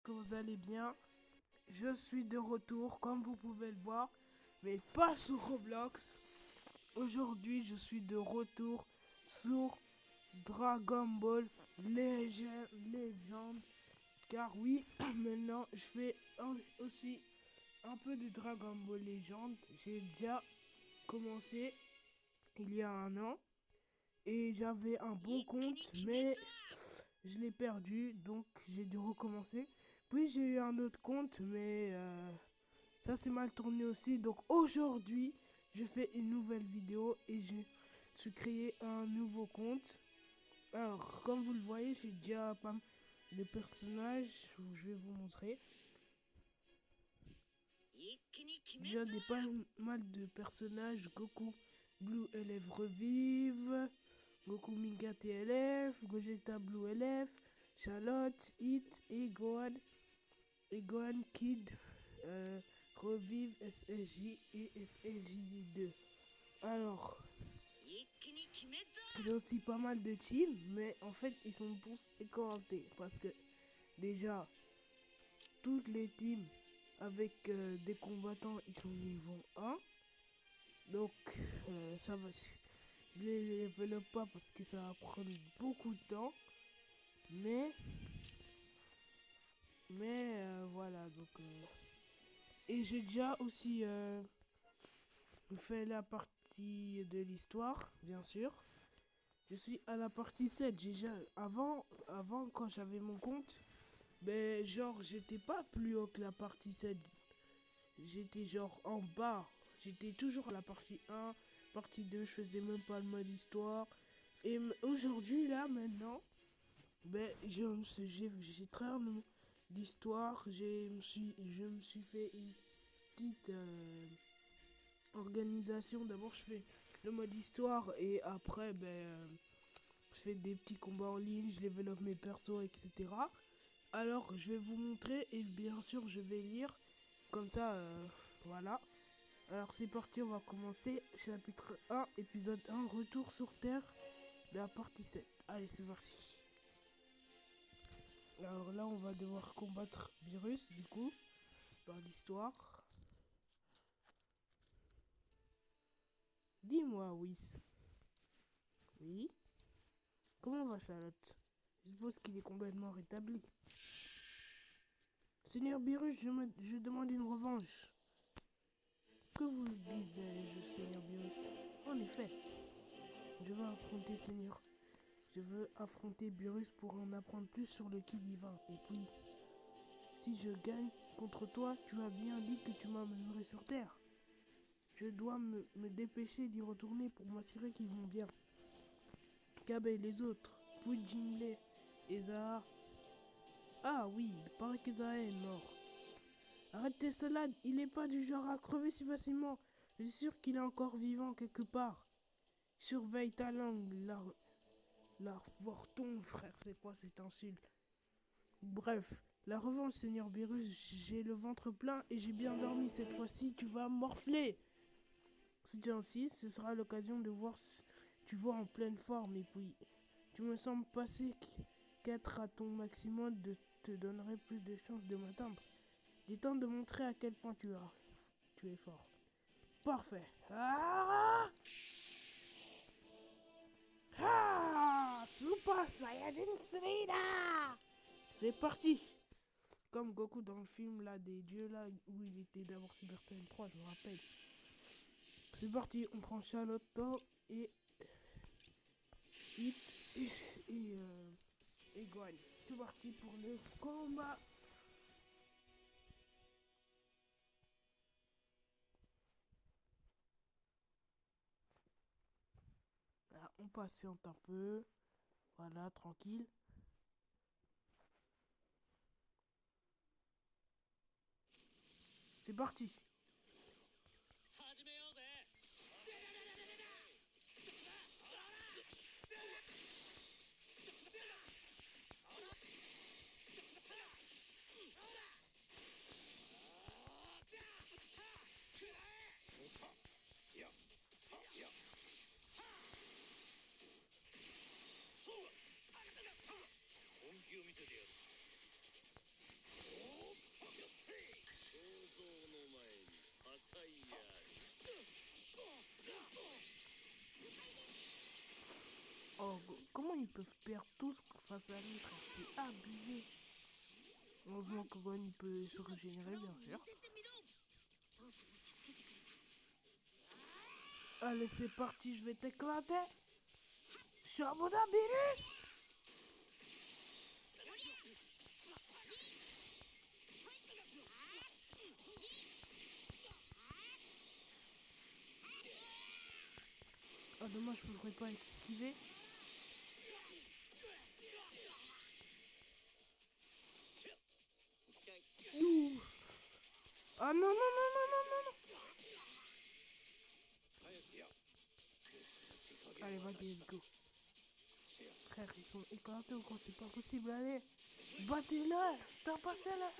que vous allez bien. Je suis de retour, comme vous pouvez le voir, mais pas sur Roblox. Aujourd'hui, je suis de retour sur Dragon Ball Legend. Car oui, maintenant, je fais aussi un peu de Dragon Ball Legend. J'ai déjà commencé il y a un an. Et j'avais un bon compte, mais je l'ai perdu, donc j'ai dû recommencer. Puis j'ai eu un autre compte, mais ça s'est mal tourné aussi. Donc aujourd'hui, je fais une nouvelle vidéo et je suis créé un nouveau compte. Alors, comme vous le voyez, j'ai déjà pas mal de personnages. Je vais vous montrer. Déjà pas mal de personnages. Goku, Blue Élève revive. Goku Minga TLF, Gogeta Blue LF, Charlotte, Hit et Gohan Kid, Revive SSJ et SSJ2. Alors, j'ai aussi pas mal de teams, mais en fait, ils sont tous écortés parce que déjà, toutes les teams avec des combattants, ils sont niveau 1. Donc, ça va. Je les level pas parce que ça va prendre beaucoup de temps. Mais voilà, donc et j'ai déjà aussi fait la partie de l'histoire, bien sûr. Je suis à la partie 7. Avant quand j'avais mon compte, ben genre j'étais pas plus haut que la partie 7. J'étais genre en bas. J'étais toujours à la partie 1, partie 2, je faisais même pas le mode histoire. Et aujourd'hui là maintenant, ben j'ai très d'histoire. Je me suis fait une petite organisation. D'abord je fais le mode histoire et après je fais des petits combats en ligne, je développe mes persos, etc. Alors je vais vous montrer et bien sûr je vais lire comme ça, voilà. Alors c'est parti, on va commencer. Chapitre 1, épisode 1, retour sur Terre, de la partie 7. Allez, c'est parti. Alors là, on va devoir combattre Virus, du coup, dans l'histoire. Dis-moi, Whis. Oui. Comment va Charlotte? Je suppose qu'il est complètement rétabli. Seigneur Virus, je demande une revanche. Que vous disais-je, Seigneur Virus? En effet, je veux affronter Seigneur. Je veux affronter Virus pour en apprendre plus sur le ki divin. Et puis, si je gagne contre toi, tu as bien dit que tu m'amènerais sur Terre. Je dois me dépêcher d'y retourner pour m'assurer qu'ils vont bien. Kabe et les autres, puis Jinley et Zahar. Ah oui, il paraît que Zahar est mort. Arrête tes salades, il n'est pas du genre à crever si facilement. Je suis sûr qu'il est encore vivant quelque part. Surveille ta langue, la fortune, frère, c'est quoi cette insulte? Bref, la revanche, Seigneur Virus, j'ai le ventre plein et j'ai bien dormi. Cette fois-ci, tu vas morfler. Si tu insistes, ce sera l'occasion de voir si tu vois en pleine forme. Et puis, tu me sembles passer qu'être à ton maximum te donnerait plus de chances de m'atteindre. Il est temps de montrer à quel point tu es fort. Parfait. Ah! Ah! Super Saiyajin 3! C'est parti! Comme Goku dans le film là des dieux là où il était d'abord Super Saiyan 3, je me rappelle. C'est parti, on prend Charlotte et Hit et Gohan. C'est parti pour le combat. Là, on patiente un peu. Voilà, tranquille. C'est parti. Oh, comment ils peuvent perdre tous face à lui, frère? C'est abusé. Heureusement que Gohan il peut se régénérer, bien sûr. Allez, c'est parti, je vais t'éclater. Chabodabirus! Ah, dommage, je ne pourrais pas esquiver. Ouh. Ah non, non, non, non, non, non, non. Allez, vas-y, let's go. Frère, ils sont éclatés ou quoi? C'est pas possible, allez. Battez-le. T'as passé là.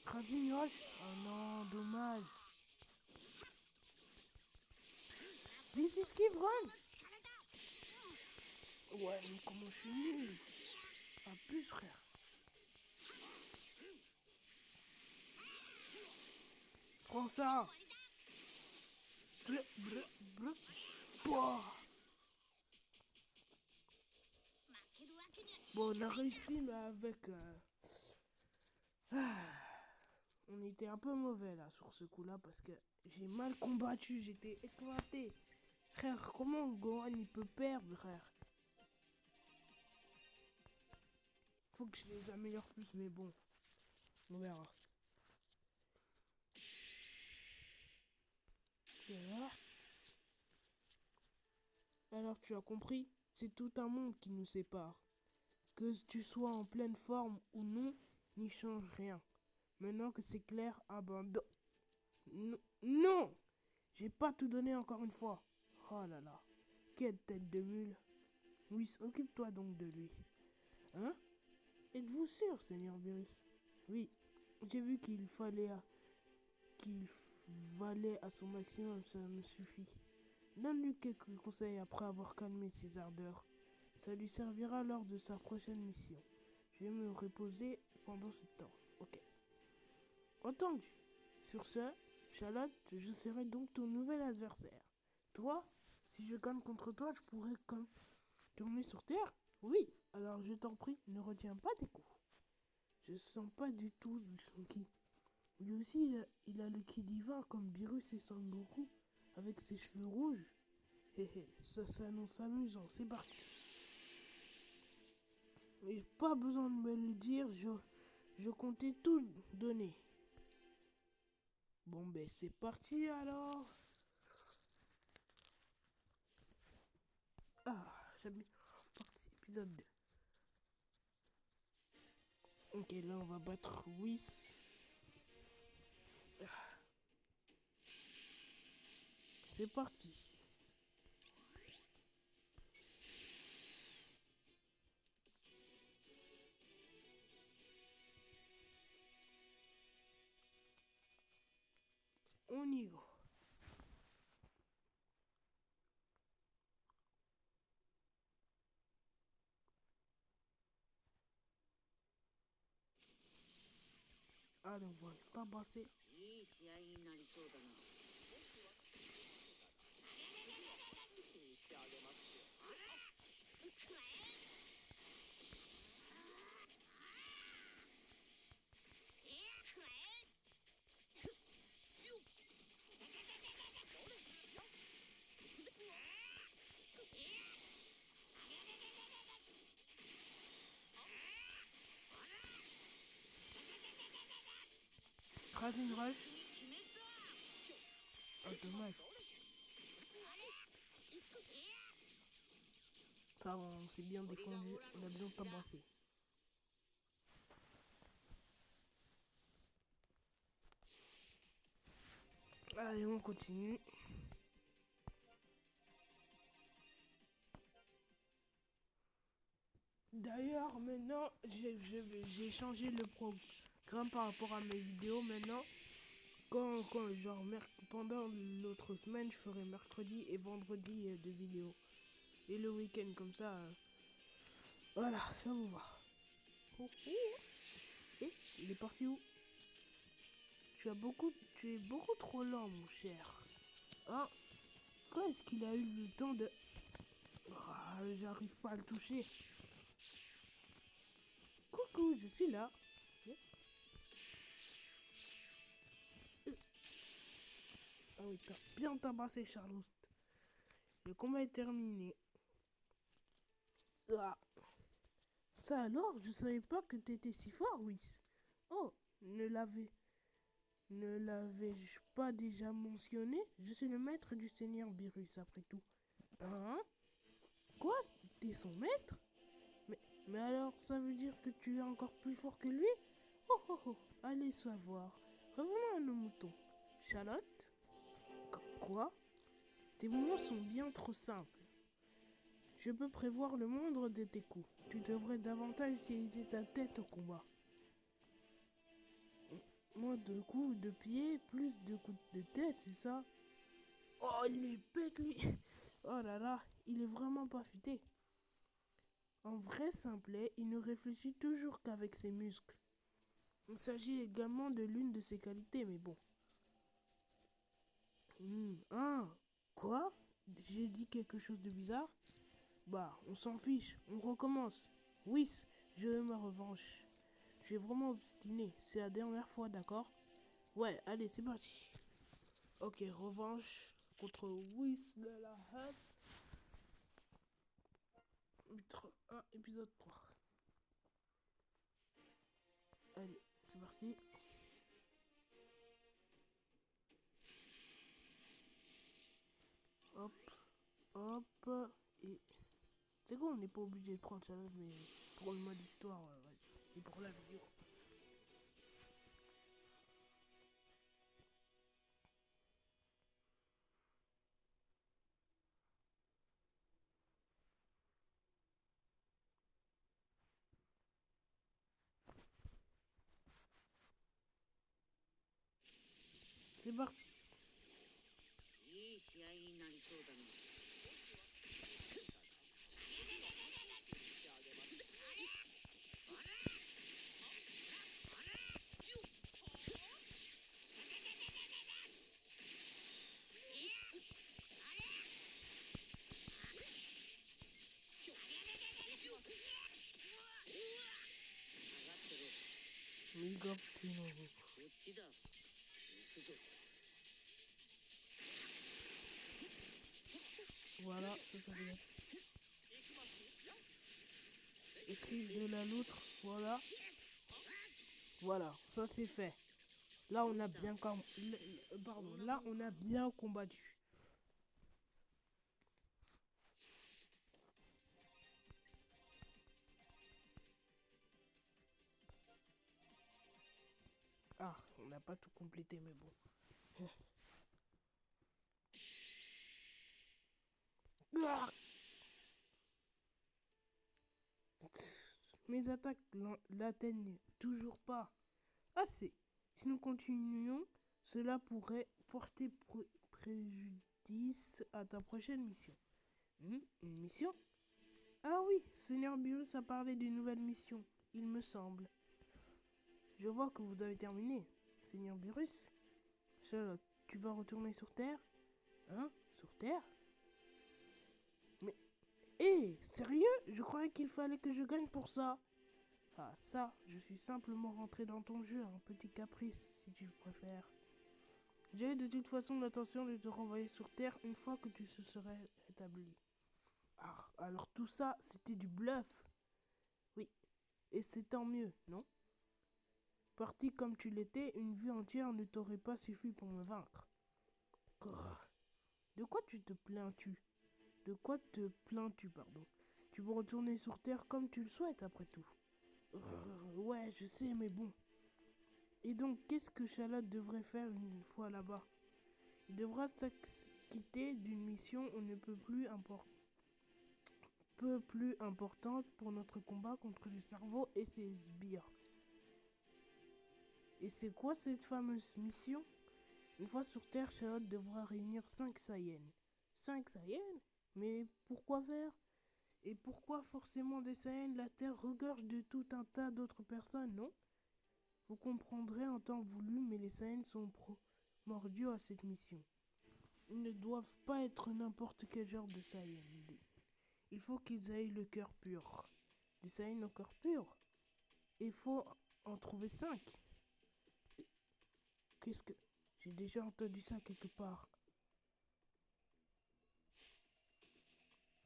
Razine Roche. Oh non, dommage. Vite, esquive, run. Ouais, mais comment je suis nul. Abuse, frère. Prends ça. Bleu, bleu, bleu. Boah. Bon, on a réussi, mais avec... on était un peu mauvais là sur ce coup-là parce que j'ai mal combattu, j'étais éclaté. Frère, comment Gohan il peut perdre, frère? Faut que je les améliore plus, mais bon, on verra. Voilà. Alors tu as compris, c'est tout un monde qui nous sépare. Que tu sois en pleine forme ou non, n'y change rien. Maintenant que c'est clair, abandonne. Non, j'ai pas tout donné encore une fois. Oh là là, quelle tête de mule. Oui, occupe-toi donc de lui. Hein? Êtes-vous sûr, Seigneur Beerus? Oui, j'ai vu qu'il valait à son maximum, ça me suffit. Donne-lui quelques conseils après avoir calmé ses ardeurs. Ça lui servira lors de sa prochaine mission. Je vais me reposer pendant ce temps. Ok. Entendu. Sur ce, Charlotte, je serai donc ton nouvel adversaire. Toi, si je gagne contre toi, je pourrais comme tourner sur terre? Oui, alors je t'en prie, ne retiens pas tes coups. Je sens pas du tout son ki. Lui aussi, il a le ki divin comme Beerus et Sangoku, avec ses cheveux rouges. Hé hé, ça s'annonce amusant, c'est parti. Et pas besoin de me le dire, je comptais tout donner. Bon ben c'est parti alors. Ah, j'aime bien. Parti, épisode 2. Ok, là on va battre Whis. C'est parti. On y va. Allez, on va le tabasser. Razin Rush. Oh, dommage. Ça, on s'est bien défendu. On a bien tabassé. Allez, on continue. D'ailleurs, maintenant, j'ai changé le programme par rapport à mes vidéos. Maintenant, genre, pendant l'autre semaine, je ferai mercredi et vendredi de vidéos. Et le week-end, comme ça, voilà, ça vous va. Oh, oh. Et il est parti où? Tu es beaucoup trop lent, mon cher. Ah, quand est-ce qu'il a eu le temps de... Ah, j'arrive pas à le toucher. Coucou, je suis là. Ah oui, t'as bien tabassé, Charlotte. Le combat est terminé. Ah, ça alors, je savais pas que t'étais si fort, oui. Oh, ne l'avais-je pas déjà mentionné? Je suis le maître du Seigneur Beerus, après tout. Hein? Quoi? T'es son maître? Mais alors, ça veut dire que tu es encore plus fort que lui? Oh oh oh, allez savoir. Revenons à nos moutons. Charlotte? Quoi? Tes mouvements sont bien trop simples. Je peux prévoir le moindre de tes coups. Tu devrais davantage utiliser ta tête au combat. Moins de coups de pied, plus de coups de tête, c'est ça? Oh, il est bête, lui. Oh là là, il est vraiment pas futé. En vrai simplet, il ne réfléchit toujours qu'avec ses muscles. Il s'agit également de l'une de ses qualités, mais bon. Ah, quoi? J'ai dit quelque chose de bizarre? Bah, on s'en fiche, on recommence. Oui, je veux ma revanche. Je suis vraiment obstiné, c'est la dernière fois, d'accord? Ouais, allez, c'est parti. Ok, revanche contre Whis de la Hutt. Chapitre 1, épisode 3. Allez, c'est parti. Hop, hop, et... C'est quoi, on n'est pas obligé de prendre challenge, mais pour le mode histoire, vas-y. Et pour la vidéo. C'est parti. Voilà, ça veut dire. Esquive de la loutre, voilà. Voilà, ça c'est fait. Là on a bien pardon, là on a bien combattu. Ah, on n'a pas tout complété mais bon. Mes attaques l'atteignent toujours pas. Assez. Si nous continuons, cela pourrait porter préjudice à ta prochaine mission. Une mission? Ah oui, Seigneur Beerus a parlé d'une nouvelle mission, il me semble. Je vois que vous avez terminé, Seigneur Beerus. Charlotte, tu vas retourner sur Terre? Hein? Sur Terre? Mais... Hé, sérieux? Je croyais qu'il fallait que je gagne pour ça. Ah ça, je suis simplement rentré dans ton jeu, un petit caprice, si tu préfères. J'ai de toute façon l'intention de te renvoyer sur Terre une fois que tu se serais établi. Ah, alors tout ça, c'était du bluff. Oui, et c'est tant mieux, non? Parti comme tu l'étais, une vie entière ne t'aurait pas suffi pour me vaincre. Oh. De quoi tu te plains-tu? De quoi te plains-tu, pardon? Tu peux retourner sur Terre comme tu le souhaites, après tout. Ouais, je sais, mais bon. Et donc, qu'est-ce que Charlotte devrait faire une fois là-bas? Il devra s'acquitter d'une mission on ne peut plus peu plus importante pour notre combat contre le cerveau et ses sbires. Et c'est quoi cette fameuse mission? Une fois sur Terre, Charlotte devra réunir 5 Saiyans. 5 Saiyans? Mais pourquoi faire? Et pourquoi forcément des Saiyans? La Terre regorge de tout un tas d'autres personnes, non? Vous comprendrez en temps voulu, mais les Saiyans sont mordus à cette mission. Ils ne doivent pas être n'importe quel genre de Saiyan. Il faut qu'ils aient le cœur pur. Des Saiyans au cœur pur? Il faut en trouver 5. Qu'est-ce que... J'ai déjà entendu ça quelque part.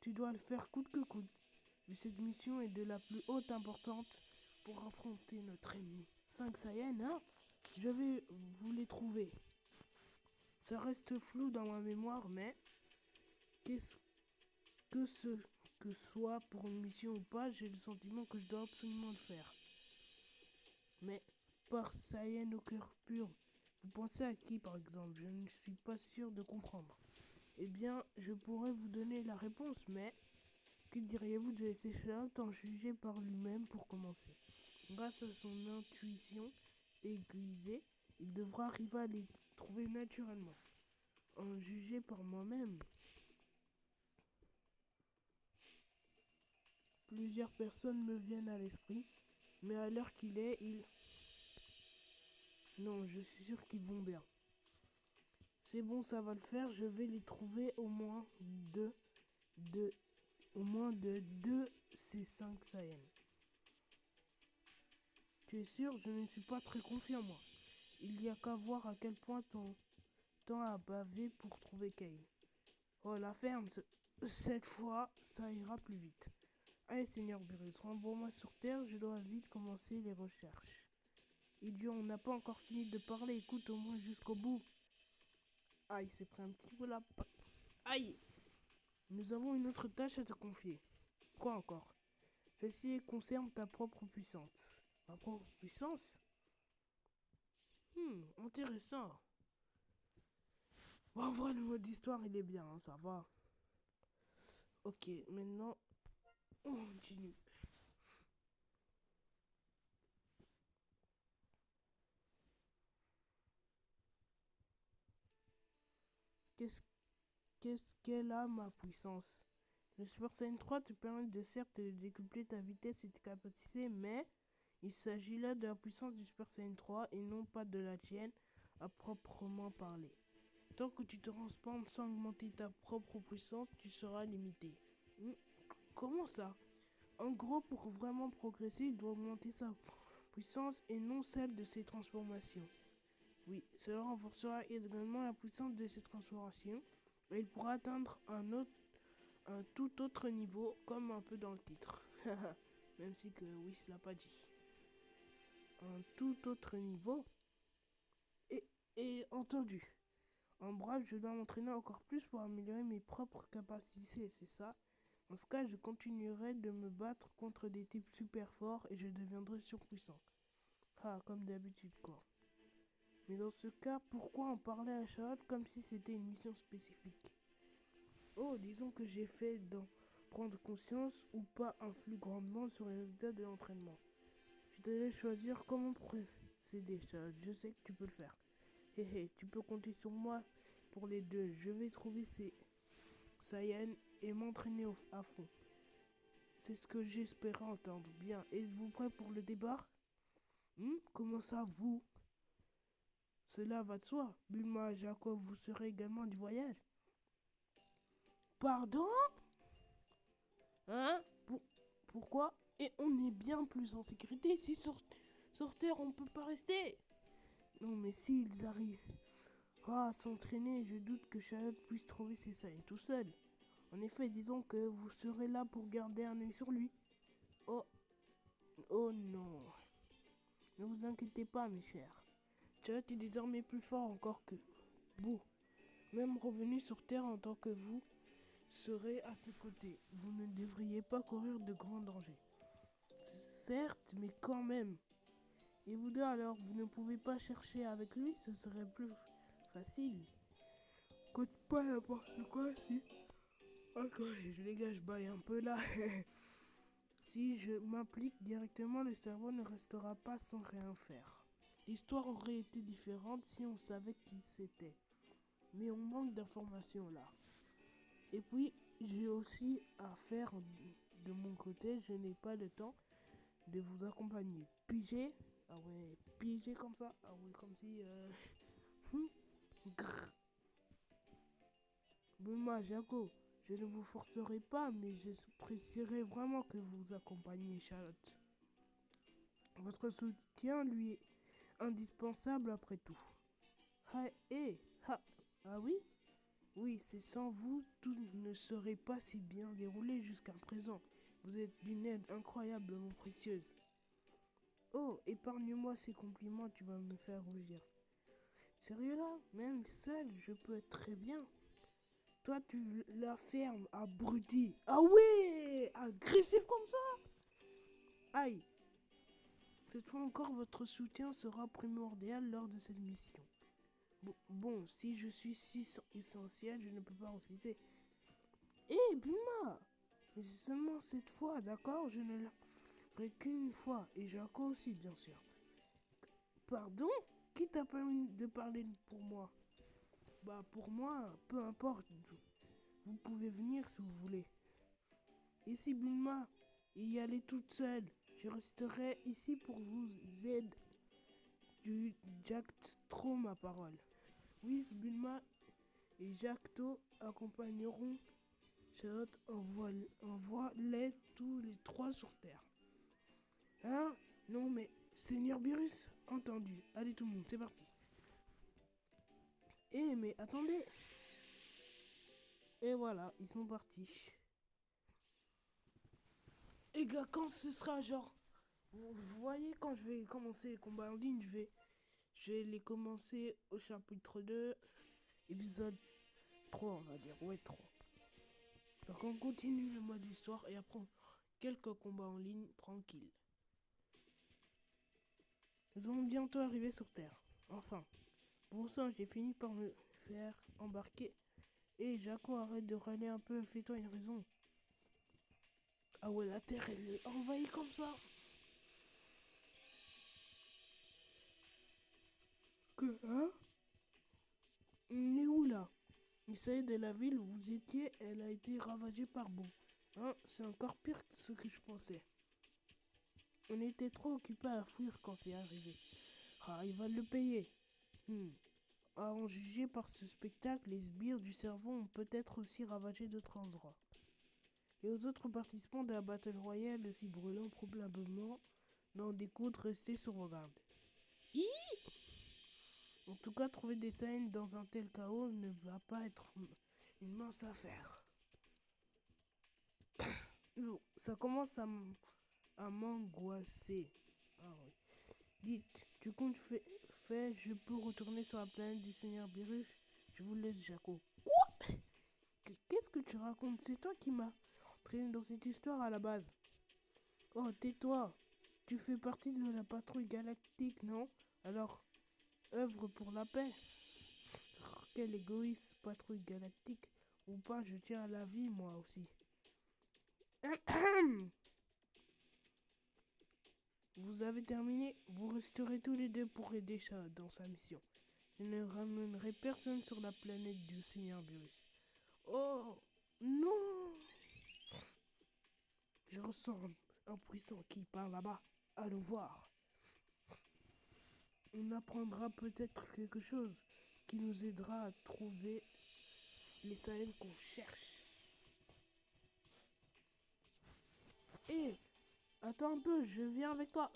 Tu dois le faire coûte que coûte. Mais cette mission est de la plus haute importance pour affronter notre ennemi. 5 Saiyans, hein? Je vais vous les trouver. Ça reste flou dans ma mémoire, mais... Qu'est-ce que ce que soit pour une mission ou pas, j'ai le sentiment que je dois absolument le faire. Mais par Saiyan au cœur pur, vous pensez à qui par exemple? Je ne suis pas sûr de comprendre. Eh bien, je pourrais vous donner la réponse, mais que diriez-vous de laisser Charlotte en juger par lui-même pour commencer? Grâce à son intuition aiguisée, il devra arriver à les trouver naturellement. En juger par moi-même. Plusieurs personnes me viennent à l'esprit, mais à l'heure qu'il est, Non, je suis sûr qu'ils vont bien. C'est bon, ça va le faire, je vais les trouver au moins de 2 ces 5 Saiyans. Tu es sûr? Je ne suis pas très confiant, moi. Il n'y a qu'à voir à quel point ton temps a bavé pour trouver Kale. Oh, la ferme, cette fois, ça ira plus vite. Allez, Seigneur Beerus, renvoie-moi sur Terre, je dois vite commencer les recherches. Idiot, on n'a pas encore fini de parler, écoute au moins jusqu'au bout. Aïe, c'est pris un petit peu la... Aïe! Nous avons une autre tâche à te confier. Quoi encore? Celle-ci concerne ta propre puissance. Ma propre puissance? Intéressant. Bon, en vrai, le mode d'histoire, il est bien, hein, ça va. Ok, maintenant, on continue. Qu'est-ce qu'elle a, ma puissance? Le Super Saiyan 3 te permet de certes de décupler ta vitesse et tes capacités, mais il s'agit là de la puissance du Super Saiyan 3 et non pas de la tienne à proprement parler. Tant que tu te transformes sans augmenter ta propre puissance, tu seras limité. Comment ça? En gros, pour vraiment progresser, il doit augmenter sa puissance et non celle de ses transformations. Oui, cela renforcera également la puissance de ses transformations et il pourra atteindre un tout autre niveau, comme un peu dans le titre. Même si que oui, cela l'a pas dit. Un tout autre niveau. Et entendu. En bref, je dois m'entraîner encore plus pour améliorer mes propres capacités, c'est ça? Dans ce cas, je continuerai de me battre contre des types super forts et je deviendrai surpuissant. Ah, comme d'habitude, quoi. Mais dans ce cas, pourquoi en parler à Charlotte comme si c'était une mission spécifique? Oh, disons que j'ai fait d'en prendre conscience ou pas influe grandement sur les résultats de l'entraînement. Je te laisse choisir comment procéder, Charlotte. Je sais que tu peux le faire. Hé hé, tu peux compter sur moi pour les deux. Je vais trouver ces Saiyans et m'entraîner à fond. C'est ce que j'espérais entendre. Bien, êtes-vous prêt pour le départ? Comment ça, vous? Cela va de soi. Bulma et Jacob, vous serez également du voyage. Pardon? Hein? Pourquoi? Et on est bien plus en sécurité ici sur Terre, on peut pas rester. Non, mais s'ils arrivent à s'entraîner, je doute que Charlotte puisse trouver ses Saiyans tout seul. En effet, disons que vous serez là pour garder un œil sur lui. Oh, oh non. Ne vous inquiétez pas, mes chers. Charlotte est désormais plus fort encore que vous. Même revenu sur Terre en tant que vous serez à ses côtés. Vous ne devriez pas courir de grands dangers. Certes, mais quand même. Et vous deux alors, vous ne pouvez pas chercher avec lui, ce serait plus facile. Coûte pas n'importe quoi si... Ok, je dégage baille un peu là. Si je m'implique directement, le cerveau ne restera pas sans rien faire. L'histoire aurait été différente si on savait qui c'était. Mais on manque d'informations là. Et puis, j'ai aussi à faire de mon côté, je n'ai pas le temps de vous accompagner. Pigé? Ah ouais, piégé comme ça. Ah oui, comme si... hmm, grrr. Bulma, Jaco, je ne vous forcerai pas, mais j'apprécierais vraiment que vous accompagniez Charlotte. Votre soutien lui est indispensable après tout. Ah, ah oui? Oui, c'est sans vous, tout ne serait pas si bien déroulé jusqu'à présent. Vous êtes d'une aide incroyablement précieuse. Oh, épargne-moi ces compliments, tu vas me faire rougir. Sérieux là? Même seul, je peux être très bien. Toi, tu la fermes, abruti. Ah ouais! Agressif comme ça? Aïe! Cette fois encore, votre soutien sera primordial lors de cette mission. Bon, si je suis si essentiel, je ne peux pas refuser. Hé, Bulma! Mais c'est seulement cette fois, d'accord? Je ne l'aurai qu'une fois. Et Jaco aussi, bien sûr. Pardon? Qui t'a permis de parler pour moi? Bah, pour moi, peu importe. Vous pouvez venir si vous voulez. Et si Bulma y allait toute seule, je resterai ici pour vous aider. Du Jacto ma parole. Oui, Bulma et Jacto accompagneront Charlotte envoie-les tous les trois sur Terre. Hein? Non mais, Seigneur Beerus, entendu. Allez tout le monde, c'est parti. Eh mais attendez. Et voilà, ils sont partis. Et gars, quand ce sera genre... Vous voyez, quand je vais commencer les combats en ligne, je vais les commencer au chapitre 2, épisode 3, on va dire. Ouais, 3. Donc on continue le mode histoire et après quelques combats en ligne tranquilles. Nous allons bientôt arriver sur Terre. Enfin. Bon sang, j'ai fini par me faire embarquer. Hé, Jaco, arrête de râler un peu, fais-toi une raison. Ah ouais, la Terre, elle est envahie comme ça. Que, hein? On est où là? Il s'agit de la ville où vous étiez, elle a été ravagée par boue. Hein, c'est encore pire que ce que je pensais. On était trop occupés à fuir quand c'est arrivé. Ah, il va le payer. À en juger par ce spectacle, les sbires du cerveau ont peut-être aussi ravagé d'autres endroits. Et aux autres participants de la Battle Royale aussi brûlant probablement dans des côtes restées sur vos gardes. En tout cas, trouver des scènes dans un tel chaos ne va pas être une mince affaire. Non, ça commence à m'angoisser. Ah oui. Dites, tu comptes je peux retourner sur la planète du Seigneur Beerus? Je vous laisse, Jaco. Quoi? Qu'est-ce que tu racontes? C'est toi qui m'as entraîné dans cette histoire à la base. Oh, tais-toi. Tu fais partie de la patrouille galactique, non? Alors, œuvre pour la paix. Quel égoïste, patrouille galactique. Ou pas, je tiens à la vie, moi aussi. Vous avez terminé? Vous resterez tous les deux pour aider Charlotte dans sa mission. Je ne ramènerai personne sur la planète du Seigneur Beerus. Oh, non! Je ressens un puissant qui part là-bas. Allons voir. On apprendra peut-être quelque chose qui nous aidera à trouver les Saiyans qu'on cherche. Hé, attends un peu, je viens avec toi.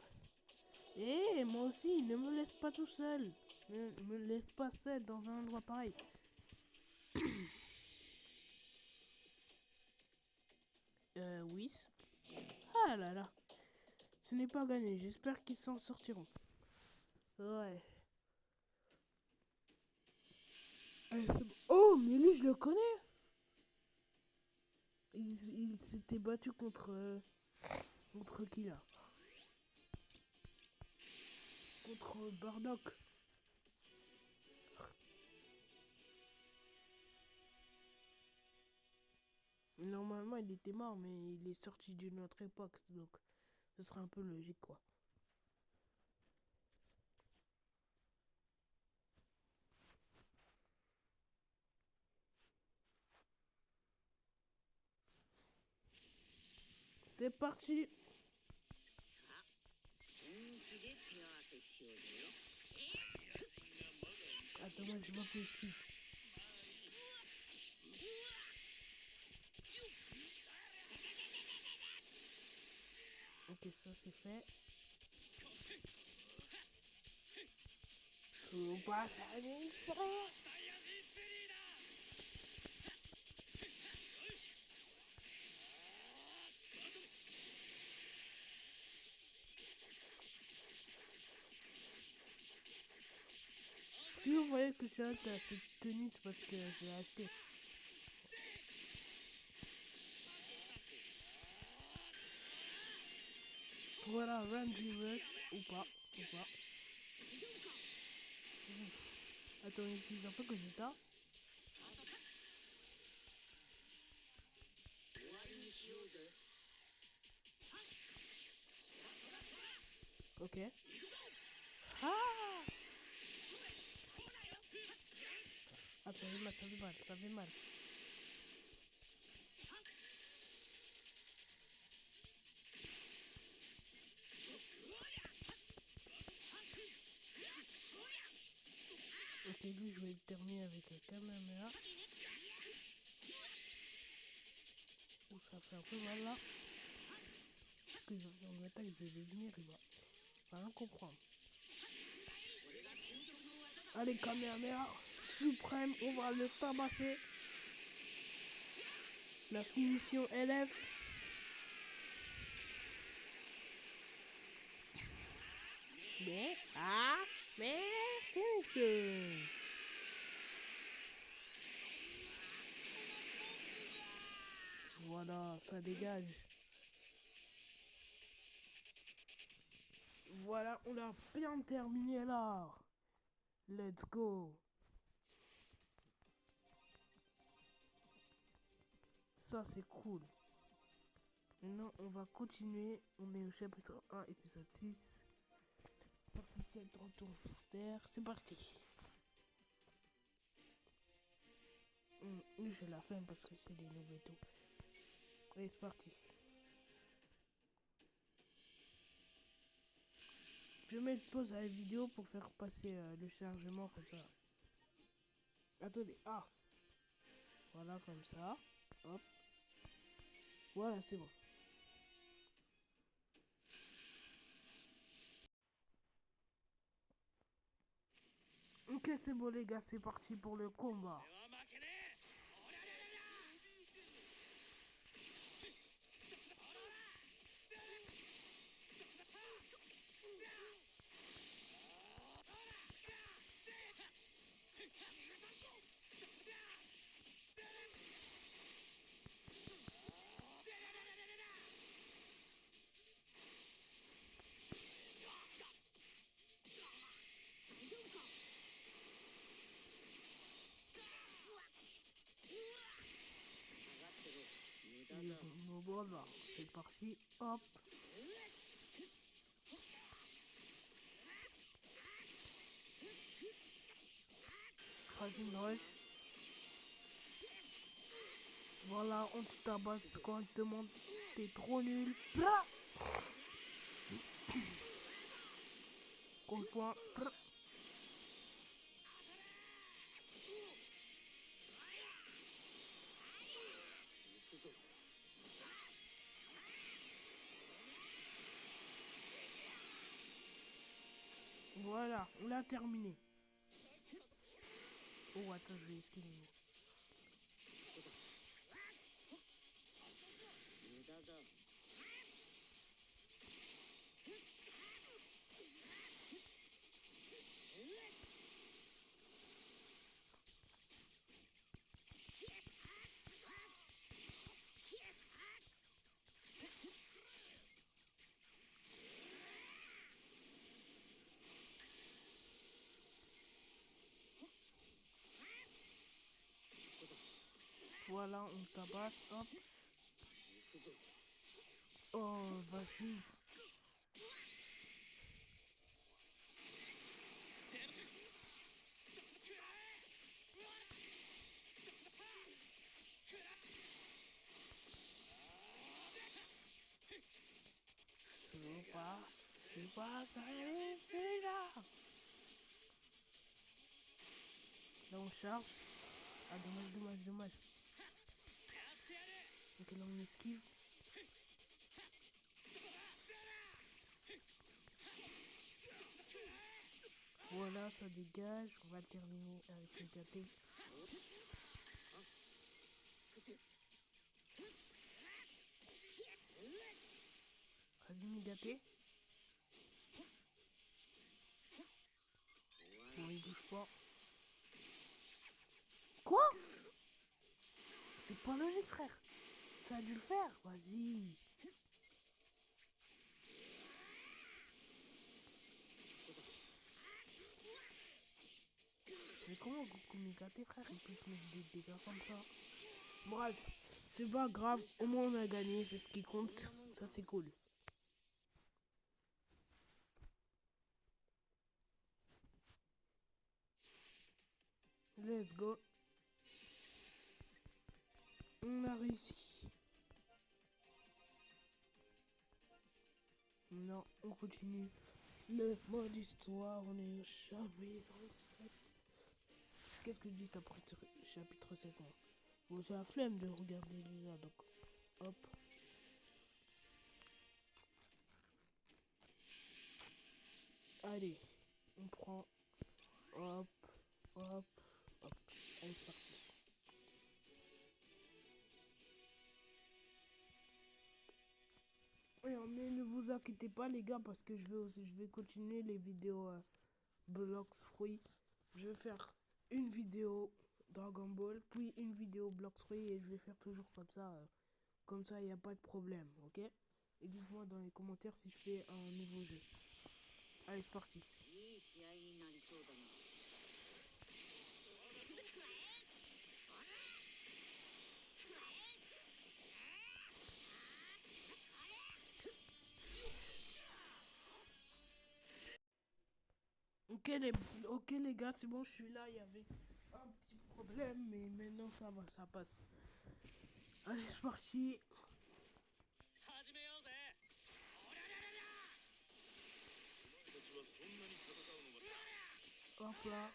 Hé, moi aussi, ne me laisse pas tout seul. Ne me laisse pas seul dans un endroit pareil. Oui. Ah là là. Ce n'est pas gagné, j'espère qu'ils s'en sortiront. Ouais. Oh, mais lui, je le connais. Il s'était battu contre... contre qui là? Contre Bardock. Normalement, il était mort, mais il est sorti d'une autre époque, donc ce serait un peu logique, quoi. C'est parti. Attends, moi je m'appelle esquive. Ok, ça c'est fait. Super Saiyan 3. Si vous voyez que Charlotte a cette tenue, c'est parce que je l'ai acheté. Voilà, Randy Rush, ou pas. Attends, on utilise un peu Gogeta. Ok. Ah! Ah, ça fait mal. Ok, lui, je vais le terminer avec un Kamehameha. Ouh, ça fait un peu mal là. Que je vais faire une attaque, je vais venir, il va rien comprendre. Allez, Kamehameha suprême, on va le tabasser. La finition LF. Mais finish. Voilà, ça dégage. Voilà, on a bien terminé là. Let's go. Ça, c'est cool. Maintenant, on va continuer. On est au chapitre 1, épisode 6. Partie 7, retour sur Terre. C'est parti. J'ai la flemme parce que c'est des nouveaux taux. Allez, c'est parti. Je vais mettre pause à la vidéo pour faire passer le chargement comme ça. Attendez, voilà comme ça. Hop. Voilà, c'est bon. Ok, c'est bon les gars, c'est parti pour le combat. Voilà, c'est parti. Hop. Troisième rush. Voilà, on te tabasse correctement. T'es trop nul. Plah. Contre point. Voilà, on l'a terminé. Oh, attends, je vais esquiver. Voilà, on tabasse, hop. Oh, vas-y. Super. C'est pas celui-là. Là on charge. Ah dommage, dommage, dommage. Ok là on esquive. Voilà, ça dégage. On va le terminer avec une KT. Vas-y, Mégaté. Bon, il bouge pas. Quoi? C'est pas logique, frère. Ça a dû le faire. Vas-y. Mais comment Goku Mégaté, frère, il peut se mettre des dégâts comme ça? Bref, c'est pas grave. Au moins, on a gagné. C'est ce qui compte. Ça, c'est cool. Let's go. On a réussi. Non, on continue. Le mode histoire, on est au chapitre 7. Qu'est-ce que je dis ça pour être chapitre 7 moi? Bon, j'ai la flemme de regarder déjà, donc hop. Allez, on prend. Hop, hop, hop. Allez, c'est parti. Mais ne vous inquiétez pas les gars parce que je vais continuer les vidéos Blox Fruit. Je vais faire une vidéo Dragon Ball, puis une vidéo Blox Fruit et je vais faire toujours comme ça. Comme ça, il n'y a pas de problème, ok? Et dites-moi dans les commentaires si je fais un nouveau jeu. Allez, c'est parti. Ok les gars, c'est bon, je suis là. Il y avait un petit problème, mais maintenant ça va, ça passe. Allez, c'est parti. Hop là.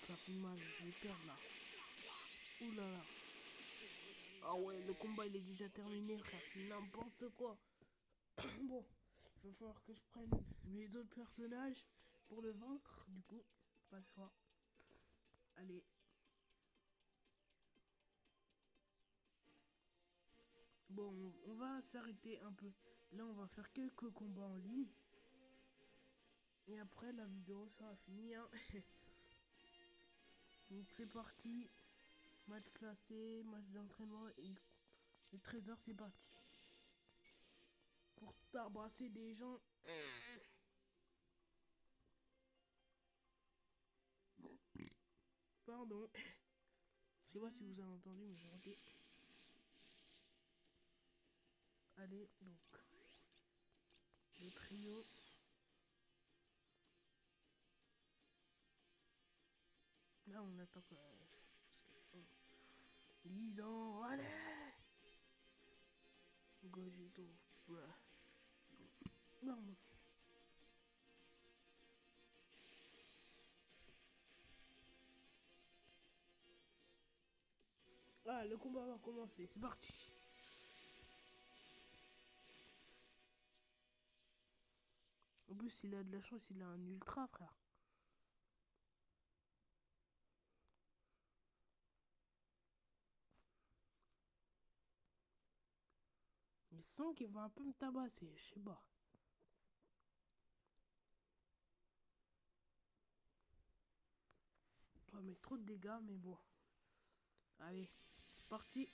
Ça fait mal, je vais perdre là. Ouh là là. Ah ouais, le combat il est déjà terminé, frère. C'est n'importe quoi. Bon, il va falloir que je prenne mes autres personnages pour le vaincre. Du coup, pas le choix. Allez. Bon, on va s'arrêter un peu. Là, on va faire quelques combats en ligne. Et après, la vidéo sera finie. Hein. Donc, c'est parti. Match classé, match d'entraînement et 13h, c'est parti. Pour tabasser des gens. Pardon. Je sais pas si vous avez entendu, mais j'ai raté. Allez, donc. Le trio. Là, on attend que. Lisant, allez! Gogito, bruh. Non. Ah, le combat va commencer, c'est parti. En plus, il a de la chance, il a un ultra, frère. Il sent qu'il va un peu me tabasser, je sais pas. On va mettre trop de dégâts, mais bon. Allez, c'est parti.